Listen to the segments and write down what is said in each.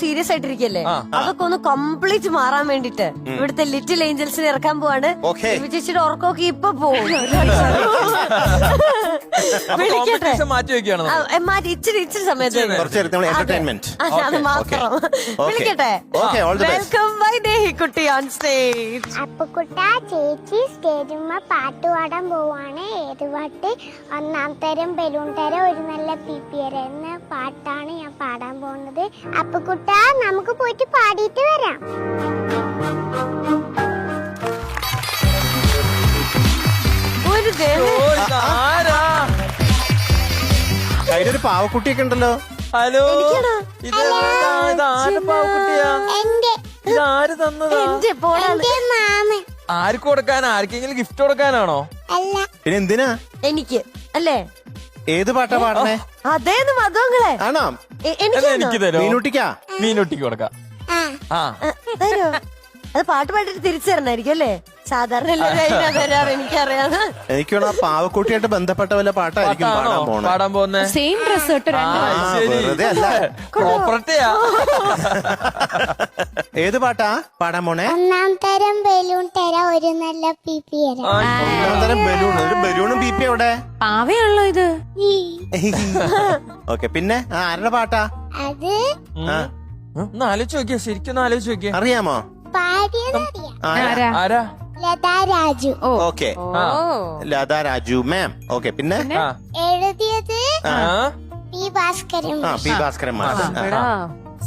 Serious ആയിട്ടിരിക്കല്ലേ, അതൊക്കെ ഒന്ന് complete മാറാൻ വേണ്ടിട്ട് ഇവിടുത്തെ ലിറ്റിൽ ഏഞ്ചൽസിനെ ഇറക്കാൻ പോവാണ്. ചേച്ചിയുടെ ഉറക്കമൊക്കെ ഇപ്പൊ പോകും. മാറ്റി ഇച്ചിരി സമയത്ത് അത് മാത്രം വിളിക്കട്ടെ. വെൽക്കം ബൈ ദേഹിക്കുട്ടി ഓൺ സ്റ്റേജ്. അപ്പുക്കുട്ട ചേച്ചി സ്റ്റേജിന്മ പാട്ട് പാടാൻ പോവാണ്. ഏത് പാട്ട്? ഒന്നാം തരം ബലൂൺ തരം ഒരു നല്ല PPR എന്ന പാട്ടാണ് ഞാൻ പാടാൻ പോകുന്നത്. അപ്പുക്കുട്ട നമുക്ക് പോയിട്ട് പാടിയിട്ട് വരാം. ഒരു പാവക്കുട്ടിയൊക്കെ ഉണ്ടല്ലോ. ഹലോ, ഇതാര് പാവക്കുട്ടിയാ? ഇതാര് തന്നതാ? ആർക്ക് കൊടുക്കാനാ? ആർക്കെങ്കിലും ഗിഫ്റ്റ് കൊടുക്കാനാണോ? പിന്നെ എന്തിനാ? എനിക്ക് അല്ലേ? ഏത് പാട്ടാ പാടണേ? അതേന്ന് മധുങ്ങളെ ആണോ? എനിക്ക് തരോ? മീനുട്ടിക്കാ? മീനുട്ടിക്ക് കൊടുക്കാം. തരോ? അത് പാട്ട് പാടിട്ട് തിരിച്ചു തരണായിരിക്കും അല്ലേ? സാധാരണ എല്ലാവരും തരാറ് എനിക്കറിയാം. എനിക്ക് വേണം പാവക്കുട്ടിയായിട്ട് ബന്ധപ്പെട്ട വല്ല പാട്ടായിരിക്കും പാടാൻ പോകുന്നത്. സെയിം ഡ്രസ് ഇട്ട് ഏത് പാട്ടാ പാടാൻ പോണേ? ഒന്നാം തരം ബലൂൺ തരം ഒരു നല്ല PPR. ഒന്നാം തരം ബലൂൺ. ഒരു ബലൂണും PP എവിടെ? പാവയാണല്ലോ ഇത്. ഓക്കെ, പിന്നെ ആരുടെ പാട്ടാ അത്? ഒന്ന് ആലോചിച്ച് നോക്കിയാ, ശരിക്കും ആലോചിച്ച് നോക്കിയാ. അറിയാമോ? ആരാ? ലതാ രാജു. ഓക്കെ, ലതാ രാജു മാം. ഓക്കെ, പിന്നെ എഴുതിയത് P. ഭാസ്കരൻ. P. ഭാസ്കരൻ മാഷ്.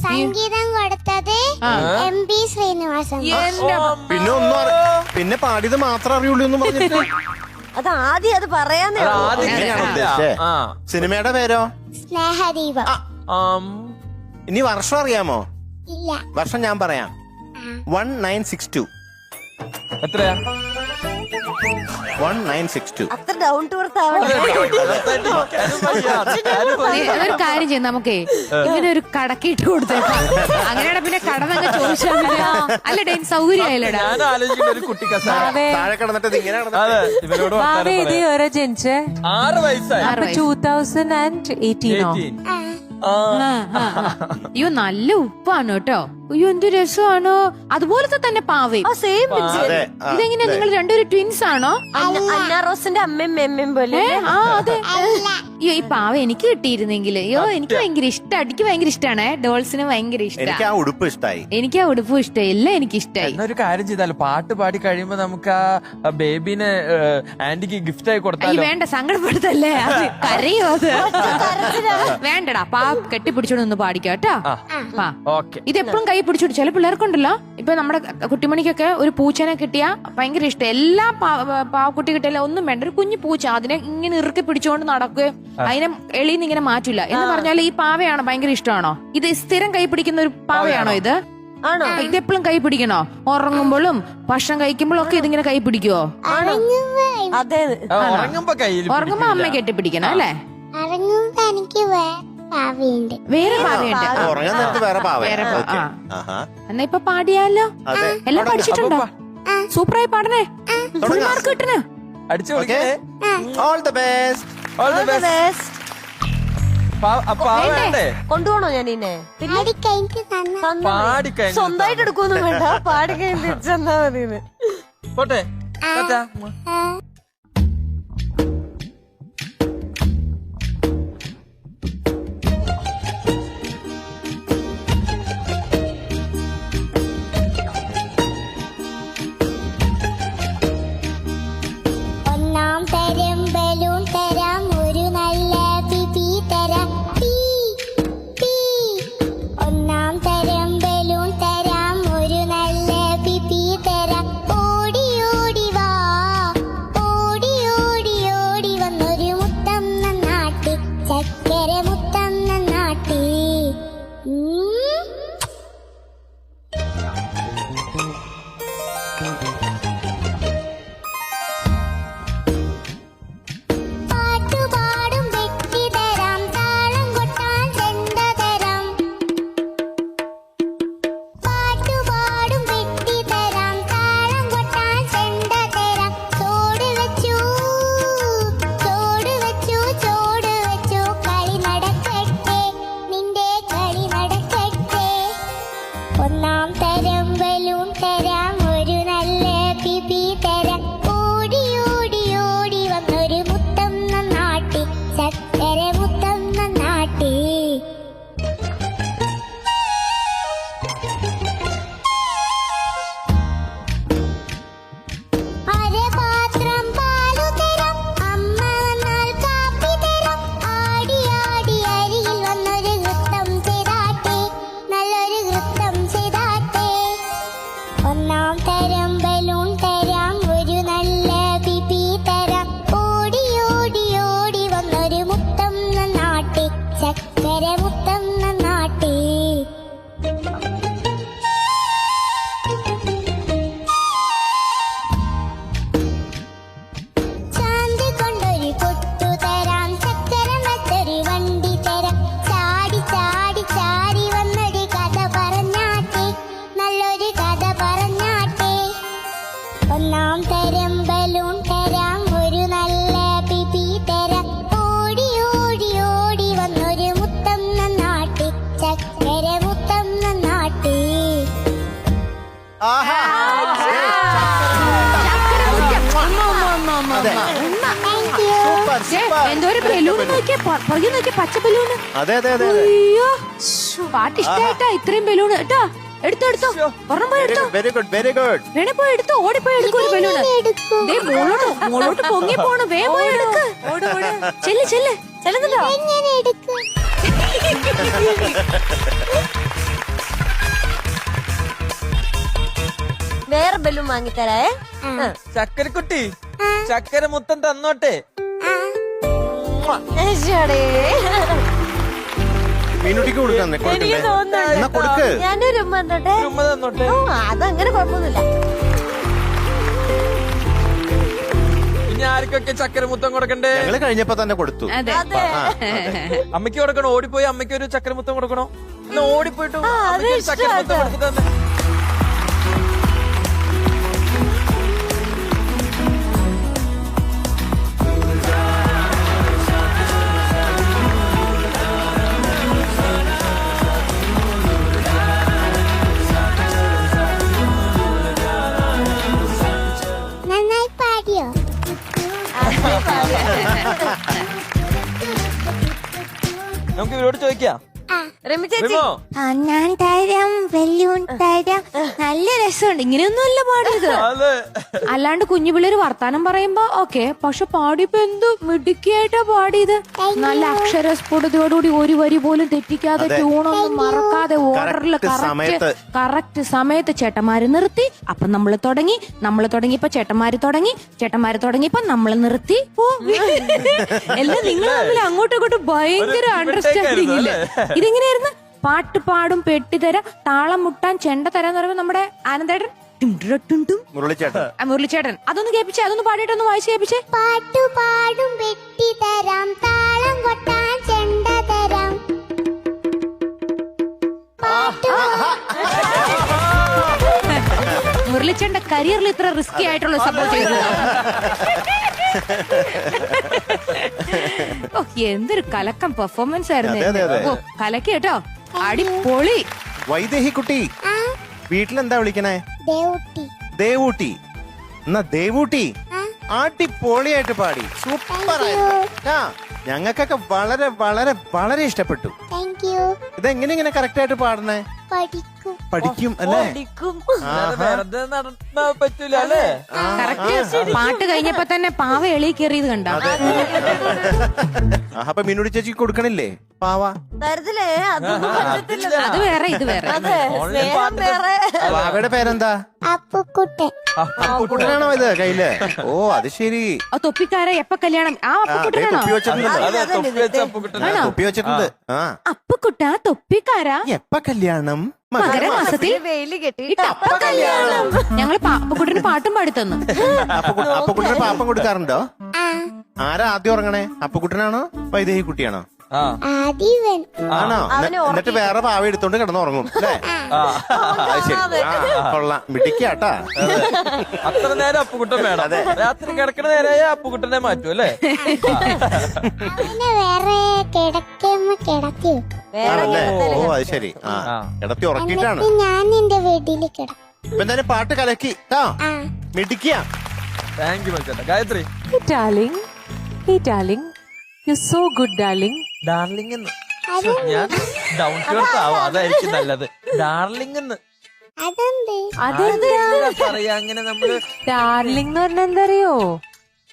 സംഗീതം കൊടുത്തത് MB ശ്രീനിവാസൻ. പിന്നെ ഒന്നും പിന്നെ പാടിയത് മാത്രം അറിയുള്ളൂ എന്ന് പറഞ്ഞിട്ട് അത് ആദ്യം അത് പറയാന്നേ. സിനിമയുടെ പേരോ? സ്നേഹദീപം. ഇനി വർഷം അറിയാമോ? ഇല്ല. വർഷം ഞാൻ പറയാം. 1962. എത്രയാ? 1962. അത്ര ഡൗൺ ടു എർത്ത് ആവട്ടെ. ഒരു കാര്യം ചെയ്യാം, നമുക്കേ ഇങ്ങനെ ഒരു കടക്കിട്ട് കൊടുത്തേക്കാം. അങ്ങനെയാണ് പിന്നെ കടന്നങ്ങ് ചോദിച്ചാൽ അല്ല ഡേ സൗകര്യമായില്ലടാ. ഞാൻ ആലോചിക്കുന്ന ഒരു കുട്ടി താഴെ കിടന്നിട്ട് ഇങ്ങനെ ഇവരോട് ജനിച്ചേ 6 വയസ്സായി. 2018. അയ്യോ നല്ല ഉപ്പാണ് കേട്ടോ. അയ്യോ എന്ത് രസമാണോ. അതുപോലത്തെ തന്നെ പാവയും. ഇതെങ്ങനെയാ നിങ്ങൾ രണ്ടുപേരും ട്വിൻസ് ആണോ? അന്നാറോസിന്റെ അമ്മയും മെമ്മയും പോലെ. അതെ. അയ്യോ ഈ പാവ എനിക്ക് കിട്ടിയിരുന്നെങ്കിൽ. അയ്യോ എനിക്ക് ഭയങ്കര ഇഷ്ടം. എനിക്ക് ഭയങ്കര ഇഷ്ടമാണ് ഡോൾസിന് ഭയങ്കര ഇഷ്ടം. എനിക്ക് ആ ഉടുപ്പ് ഇഷ്ടമായി. എനിക്ക് ആ ഉടുപ്പും ഇഷ്ടമായി. എല്ലാം എനിക്ക് ഇഷ്ടമായി. ഒരു കാര്യം ചെയ്താലോ, പാട്ട് പാടി കഴിയുമ്പോ നമുക്ക് ആ ബേബിനെ ആന്റിക്ക് ഗിഫ്റ്റ് ആയി കൊടുത്താലോ? വേണ്ട, സങ്കടപ്പെടുത്തല്ലേ. അത് കരയോ അത്. വേണ്ടടാ, പാ കെട്ടിപ്പിടിച്ചോണ്ട് ഒന്ന് പാടിക്കോ കേട്ടോ. ഇത് എപ്പോഴും കൈ പിടിച്ചോണ്ട്. ചില പിള്ളേർക്കുണ്ടല്ലോ, ഇപ്പൊ നമ്മുടെ കുട്ടിമണിക്കൊക്കെ ഒരു പൂച്ചനെ കിട്ടിയാ ഭയങ്കര ഇഷ്ടം. എല്ലാ പാവക്കുട്ടി കിട്ടിയാലും ഒന്നും വേണ്ട, ഒരു കുഞ്ഞു പൂച്ച അതിനെ ഇങ്ങനെ ഇറുക്കി പിടിച്ചോണ്ട് നടക്കുകയും അതിനെ എളിന്ന് ഇങ്ങനെ മാറ്റില്ല എന്ന് പറഞ്ഞാൽ ഈ പാവയാണോ ഭയങ്കര ഇഷ്ടമാണോ? ഇത് സ്ഥിരം കൈ പിടിക്കുന്ന ഒരു പാവയാണോ ഇത്? ആണോ? ഇതെപ്പോഴും കൈ പിടിക്കണോ? ഉറങ്ങുമ്പോഴും ഭക്ഷണം കഴിക്കുമ്പോഴും ഒക്കെ ഇതിങ്ങനെ കൈ പിടിക്കുവോ? അതെ. ഉറങ്ങുമ്പോ അമ്മ കെട്ടിപ്പിടിക്കണം അല്ലേ? എനിക്ക് വേറെ പാവയുണ്ട്. ഉറങ്ങാൻ നേരത്ത് വേറെ പാവ. എന്നാ ഇപ്പൊ പാടിയാലോ? എല്ലാം പഠിച്ചിട്ടുണ്ടോ? സൂപ്പറായി പാടണേ. ഫുൾ മാർക്ക് കിട്ടണേ. All the best. കൊണ്ടുപോണോ ഞാൻ ഇന്നെ? സ്വന്തമായിട്ട് എടുക്കൊന്നും വേണ്ട, പാടി കഴിഞ്ഞ് തിരിച്ചെന്നാ മതി. പോട്ടെ. ഒന്നാം തരം ബലൂൺ തരാം ഒരു നല്ല പിപി തരാം. ഒന്നാം തരം ബലൂൺ തരാം ഒരു നല്ല പിപി തരാം. ഓടി ഓടി വാ, ഓ ഒന്നാം തരം ബലൂൺ തരാം, ഒരു നല്ല പിപി തരാം. ഓടി ഓടി ഓടി വന്നൊരു മുത്തം നന്നാട്ടി, ചക്കര മുത്തം നന്നാട്ടി. അരപാത്രം പാലു തരാം, അമ്മ വന്നാൽ കാപ്പി തരാം. ആടി ആടി അരികിൽ വന്നൊരു നൃത്തം ചെയ്താട്ടെ, നല്ലൊരു നൃത്തം ചെയ്താട്ടെ. ഒന്നാം തരം ബലൂൺ തരാം, ഒരു നല്ല പിപി തരാം. ഓടി ഓടി ഓടി വന്നൊരു മുത്തം നന്നാട്ടി, ചക്കര മുത്തം നന്നാട്ടി. ചാന്ത് കൊണ്ടൊരു പൊട്ടു തരാം, ചക്കര മറ്റൊരു വണ്ടി തരാം. ചാടി ചാടി ചാടി വന്നൊരു കഥ പറഞ്ഞാട്ടെ, നല്ലൊരു കഥ പറഞ്ഞാട്ടെ. ഒന്നാം തരം ബലൂൺ തരാം, ഒരു നല്ല പിപി തരാം. ഓടി ഓടി ഓടി വന്നൊരു മുത്തം നന്നാട്ടി, ചക്കര മുത്തം നന്നാട്ടി. ആഹാ. അതെ. Thank you. Super, super. എന്തോ ഒരു ബലൂൺ നോക്കിയ നോക്കിയ പച്ച ബലൂണ്. അതെ അതെ അതെ അതെ. അയ്യോ പാട്ട് ഇഷ്ടായിട്ടാ ഇത്രയും ബലൂൺ കേട്ടോ. എടുത്തോ എടുത്തോ, ഒരെണ്ണം പോയി എടുത്തോ. Very good very good. വേണേ പോയി എടുത്തോ, ഓടിപ്പോയി എടുക്കും ഒരു ബലൂണ്. ദേ മോളോട്ട് പൊങ്ങി പോണ്, വേ പോയി എടുക്ക്. ചെല്ല് ചെല്ല് ചെല്ലുന്നുണ്ടോ? എങ്ങനെ എടുക്കും? വേറെ ബലൂൺ വാങ്ങിത്തരേ. ചക്കരക്കുട്ടി ചക്കര മുത്തം തന്നോട്ടെ. മീനുട്ടിക്ക് കൊടുക്കാൻ എനിക്ക് കൊടുക്കണ്ടേ? എന്നാ തോന്നുന്നു കൊടുക്ക്. ഞാനൊരു ഉമ്മ തന്നോട്ടെ. ഉമ്മ തന്നോട്ടെ. ഓ, അതങ്ങനെ കുഴപ്പമൊന്നുമില്ല. ഇനി ആർക്കൊക്കെ ചക്കര മുത്തം കൊടുക്കണ്ടേ? ഞങ്ങള് കഴിഞ്ഞപ്പോ തന്നെ കൊടുത്തു. അതെ അതെ. അമ്മയ്ക്ക് കൊടുക്കണോ? ഓടിപ്പോയി അമ്മയ്ക്ക് ഒരു ചക്കര മുത്തം കൊടുക്കണോ? എന്നാ ഓടിപ്പോയിട്ട് അത് അമ്മയ്ക്ക് ഒരു ചക്കര മുത്തം ഇഷ്ടാ. കൊടുത്തു തന്നെ. നന്നായി പാടിയോ? നമുക്ക് ഇവരോട് ചോദിക്കാം. രമി ചേച്ചി റിമോ, ഒന്നാം തരം ബലൂൺ തരാം. നല്ല രസമുണ്ട്. ഇങ്ങനെയൊന്നുമല്ല പാടിയത്. അത് അല്ലാണ്ട് കുഞ്ഞു പിള്ളേര് വർത്താനം പറയുമ്പോ ഓക്കെ, പക്ഷെ പാടിയപ്പോ എന്ത് മിടുക്കിയായിട്ടാ പാടിയത്. നല്ല അക്ഷരസ്ഫുടതയോടുകൂടി ഒരു വരി പോലും തെറ്റിക്കാതെ, അതെ. ട്യൂണൊന്നും മറക്കാതെ, ഓർഡറിൽ സമയത്ത്. കറക്റ്റ് സമയത്ത് ചേട്ടന്മാര് നിർത്തി. അപ്പൊ നമ്മള് തുടങ്ങിയപ്പോ ചേട്ടന്മാര് തുടങ്ങിയപ്പോ നമ്മള് നിർത്തി. ഓ എല്ലാം നിങ്ങൾ തമ്മിൽ അങ്ങോട്ടും ഇങ്ങോട്ടും ഭയങ്കര അണ്ടർസ്റ്റാൻഡിങ് ഇല്ല. ഇതെങ്ങനെയായിരുന്നു? പാട്ട് പാടും, പെട്ടി തരാം, താളം മുട്ടാൻ, ചെണ്ട തരാന്ന് പറയുമ്പോ നമ്മുടെ ആനന്ദേട്ടൻ മുരളിച്ചേട്ടൻ. മുരളിച്ചേട്ടൻ അതൊന്ന് കേൾപ്പിച്ചേ, അതൊന്ന് പാടിയിട്ടൊന്ന് വായിച്ച് കേൾപ്പിച്ചേ. പാട്ടു പാടും പെട്ടി തരാം, താളം കൊട്ടാൻ ചെണ്ട തരാം. മുരളിച്ചേട്ടന്റെ കരിയറിൽ ഇത്ര റിസ്കി ആയിട്ടുള്ള സംഭവം ചെയ്തത്. ഓ എന്തൊരു കലക്കം പെർഫോമൻസ് ആയിരുന്നു. അതെ, അതെ, അതെ. ഓ കലക്കി കേട്ടോ, അടിപൊളി. വൈദേഹി കുട്ടി വീട്ടിലെന്താ വിളിക്കണേ? ദേവുട്ടി. ദേവൂട്ടി. എന്നാ ദേവൂട്ടി അടിപൊളിയായിട്ട് പാടി, സൂപ്പർ ആയിരുന്നു. ഞങ്ങൾക്കൊക്കെ വളരെ വളരെ വളരെ ഇഷ്ടപ്പെട്ടു. Thank you. ഇതെങ്ങനെ ഇങ്ങനെ കറക്റ്റ് ആയിട്ട് പാടണേ? പഠിക്കും. പഠിക്കും അല്ലേ? പഠിക്കും. അല്ലാതെ വെറുതെ നടന്നാ പറ്റൂല അല്ലേ? കറക്റ്റ്. പാട്ട് കഴിഞ്ഞപ്പോ തന്നെ പാവ എളി കയറിയത് കണ്ട. അപ്പൊ മിനുടി ചേച്ചി കൊടുക്കണില്ലേ പാവ? തരത്തില്ലേ? അതൊന്നും പറ്റത്തില്ല. അത് വേറെ ഇത് വേറെ. അതെ, സ്നേഹം വേറെ. പാവയുടെ പേരെന്താ? അപ്പുക്കുട്ടൻ. അപ്പുക്കുട്ടനാണോ ഇത് കയ്യില്? ഓ അത് ശരി. ആ തൊപ്പിക്കാരെ എപ്പ കല്യാണം? ആ ദേ അപ്പുക്കുട്ടനാണോ? തൊപ്പി വെച്ചിട്ടുണ്ടല്ലോ. അതെ, തൊപ്പി വെച്ച അപ്പുക്കുട്ടനാ. തൊപ്പി വെച്ചിട്ടുണ്ട്. ആ അപ്പുക്കുട്ട തൊപ്പിക്കാരാ? എപ്പ കല്യാണം? മകരമാസത്തിൽ വെയില് കെട്ടി അപ്പ കല്യാണം. ഞങ്ങള് അപ്പുക്കുട്ടന് പാട്ടും പാടിത്തന്നു. അപ്പുക്കുട്ടന് പാപ്പം കൊടുക്കാറുണ്ടോ? ആ. ആരാ ആദ്യം ഉറങ്ങണേ? അപ്പുക്കുട്ടനാണോ വൈദേഹി കുട്ടിയാണോ? ആദിവൻ. ആണോ? എന്നിട്ട് വേറെ പാവ എടുത്തോണ്ട് കിടന്നുറങ്ങും അല്ലേ? ശരി, കൊള്ളാം, മിടിക്കാട്ടാ. അത്ര നേരം അപ്പുകുട്ടൻ വേണം. രാത്രി കിടക്കണ നേരമായ അപ്പുകുട്ടനെ മാറ്റും അല്ലേ? അവനെ വേറെ കിടക്കുമ്പോ കിടത്തി ആണല്ലേ? ഓ അത് ശരി. കിടത്തി ഉറക്കിട്ടാണ്. എന്നിട്ട് ഞാൻ എന്റെ വീട്ടിൽ കിടക്കും. ഇപ്പൊ എന്തായാലും പാട്ട് കലക്കി മിടിക്കുക. താങ്ക് യു മച്ചാ. Gayathri. Hey darling, you're so good darling. Darling ഞാൻ ഡൗൺ ടു എർത്ത് ആവും, അതായിരിക്കും നല്ലത്. ഡാർലിംഗ് അതെന്ത് പറയാ അങ്ങനെ നമ്മള്. ഡാർലിംഗ് എന്ന് പറഞ്ഞാ എന്തറിയോ?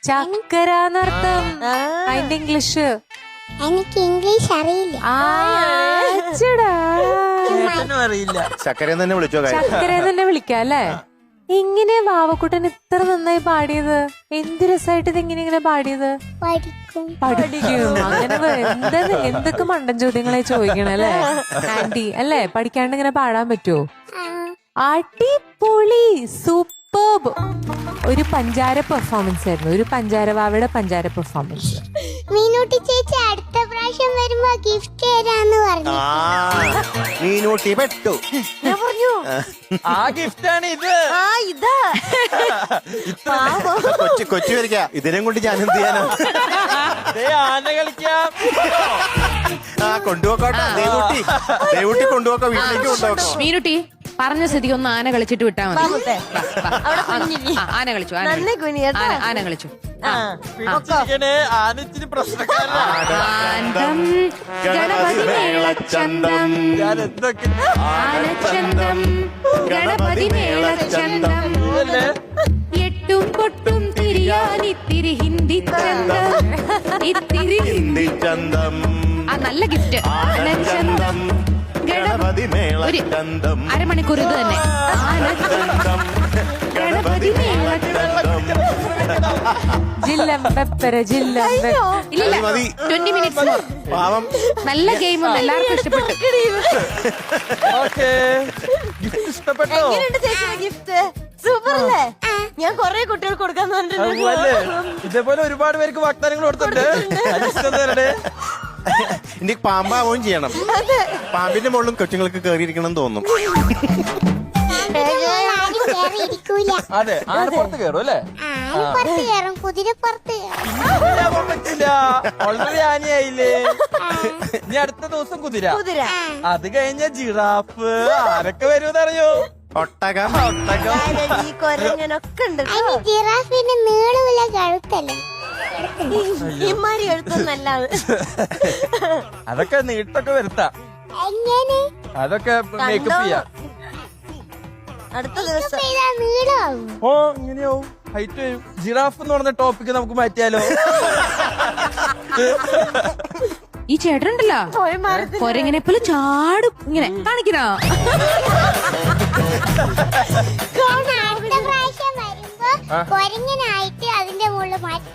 ചക്കരാന്നർത്ഥം. അതിന്റെ ഇംഗ്ലീഷ് എനിക്ക് ഇംഗ്ലീഷ് അറിയില്ല. ചേട്ടനും അറിയില്ല. ചക്കരയെന്ന് തന്നെ വിളിച്ചോ? ചക്കരയെന്ന് തന്നെ വിളിക്കാം അല്ലേ? ഇങ്ങനെ വാവക്കുട്ടൻ ഇത്ര നന്നായി പാടിയത് എന്ത് രസമായിട്ട് ഇത് ഇങ്ങനെ പാടിയത്? പഠിക്കും അങ്ങനെ എന്തൊക്കെ മണ്ടൻ ചോദ്യങ്ങളെ ചോദിക്കണല്ലേ ആന്റി അല്ലേ? പഠിക്കാണ്ട് ഇങ്ങനെ പാടാൻ പറ്റുമോ? അടിപൊളി, സൂപ്പർബ്. ഒരു പഞ്ചാര പെർഫോമൻസ് ആയിരുന്നു, ഒരു പഞ്ചാരവാവയുടെ പഞ്ചാര പെർഫോമൻസ്. മീനൂട്ടി ചേച്ചി അടുത്ത പ്രാവശ്യം വരുമ്പോ ഗിഫ്റ്റ് തരാന്ന് പറഞ്ഞു. മീനൂട്ടി പെട്ടു. ഞാൻ പറഞ്ഞു ആ ഗിഫ്റ്റ് ആണ് ഇത്. ഇതാ കൊച്ചു വരിക. ഇതിനെയും കൊണ്ട് ഞാൻ എന്ത് ചെയ്യാനോ? ആന കളിക്കാം. കൊണ്ടുപോക്കോട്ടെ. ദേവൂട്ടി കൊണ്ടുപോക്കോ, വീട്ടിലേക്ക് കൊണ്ടുപോക്കോ. മീനുട്ടി പറഞ്ഞ സ്ഥിതിക്ക് ഒന്ന് ആന കളിച്ചിട്ട് വിട്ടാ മതി. ആന കളിച്ചു, നന്നേ കുനിയട്ടോ. ആന കളിച്ചു. ആനച്ചിരി പ്രശ്നക്കാരനാണ്. ആനന്ദം ഗണപതി മേളച്ചന്തം, ഞാൻ എന്തൊക്കെ ആനച്ചന്തം ഗണപതി മേളച്ചന്തം, എട്ടും പൊട്ടും തിരിയാനിത്തിരി ഹിന്ദി ചന്തം, ഇത്തിരി ഹിന്ദി ചന്തം. ആ നല്ല ഗിഫ്റ്റ്. ആനച്ചന്തം ഗണപതി മേളച്ചന്തം, അരമണിക്കൂർ ഇത് തന്നെ. ആനച്ചന്തം ഗണപതി മേളച്ചന്തം. ജില്ലം പെപ്പര ജില്ലം ഇല്ല, മതി. 20 മിനിറ്റ്സ്. പാവം. നല്ല ഗെയിം ഉണ്ട്, എല്ലാവർക്കും ഇഷ്ടപ്പെട്ടു. ഓക്കേ. ഗിഫ്റ്റ് ഇഷ്ടപ്പെട്ടോ? എങ്ങനെയുണ്ട് ചേച്ചി ഗിഫ്റ്റ്? സൂപ്പർ അല്ലേ? ഞാൻ കൊറേ കുട്ടികൾ കൊടുക്കാന്ന് അതുപോലെ പറഞ്ഞിട്ടുണ്ട്. ഇതേപോലെ ഒരുപാട് പേർക്ക് വാഗ്ദാനങ്ങൾ കൊടുത്തിട്ടുണ്ട്. അതിഷ്ടം തരട്ടെ. ഇനി പാമ്പാവുകയും ചെയ്യണം. പാമ്പിന്റെ മുകളിലും കൊച്ചുങ്ങൾക്ക് കേറിയിരിക്കണം തോന്നും. അതെ, ആന പുറത്ത് കയറും അല്ലേ? പുറത്ത് കയറും, കുതിരപ്പുറത്ത് കയറും. പറ്റില്ല, ഓൾറെഡി ആനയായില്ലേ. ഇനി അടുത്ത ദിവസം കുതിര, അത് കഴിഞ്ഞ ജിറാഫ്, ആരൊക്കെ വരുമെന്നറിയോ? ഒട്ടകം. ഈ കൊരങ്ങനൊക്കെ ഉണ്ട്. ജിറാഫിന്റെ നീളമുള്ള കഴുത്തല്ലേ? ഇമാരി എഴുത്തൊന്നല്ലാതെ അതൊക്കെ നീട്ടൊക്കെ വരുത്താം. എങ്ങനെ അതൊക്കെ മേക്കപ്പ് ചെയ്യാം. അടുത്ത ദിവസം നീളമാവും? ഓ ഇങ്ങനെയാവും, ഹൈറ്റ് വരും. ജിറാഫ് എന്ന് പറഞ്ഞ ടോപ്പിക്ക് നമുക്ക് മാറ്റിയാലോ? ഈ ചേട്ടനുണ്ടല്ലോ കൊരങ്ങനെ പോലെ ചാടും ഇങ്ങനെ കാണിക്കണോ? അടുത്ത പ്രാവശ്യം വരുമ്പോ കൊരങ്ങനായിട്ട് അതിന്റെ മുകളിൽ മാറ്റി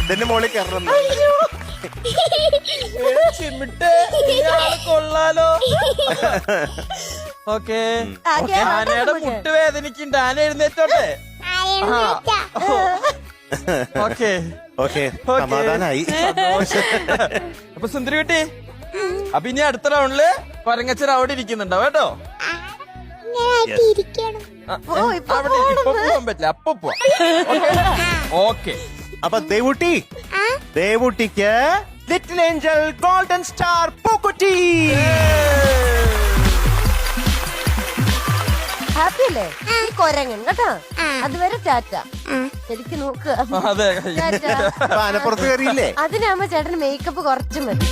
ഇതിന്റെ മുകളിൽ കയറണം. ചിമിട്ട് കൊള്ളാലോ. ഓക്കെ, ആനയുടെ മുട്ട് വേദനിക്കുന്നുണ്ട്. ആന എഴുന്നേറ്റോട്ടെ. ഓക്കെ ഓക്കെ, സമാധാനായി. അപ്പൊ സുന്ദരി കുട്ടി, അപ്പൊ ഇനി അടുത്ത റൗണ്ടില് കൊരങ്ങച്ചൻ അവിടെ ഇരിക്കുന്നുണ്ടാവും കേട്ടോ. അവിടെ ഇപ്പൊ പോകാൻ പറ്റില്ല, അപ്പൊ പോവാം. ഓക്കെ. അപ്പൊ ദേവൂട്ടിക്ക് ലിറ്റിൽ ഏഞ്ചൽ ഗോൾഡൻ സ്റ്റാർ പൂക്കുറ്റി. ഹാപ്പി അല്ലേ? ഈ കൊരങ്ങൻ കേട്ടോ. അതുവരെ ടാറ്റ. ശരിക്കും നോക്കുക. അതെ, ആനപ്പുറത്ത് കയറിയില്ലേ? അതിനാകുമ്പോ ചേട്ടന് മേക്കപ്പ് കുറച്ച് മതി.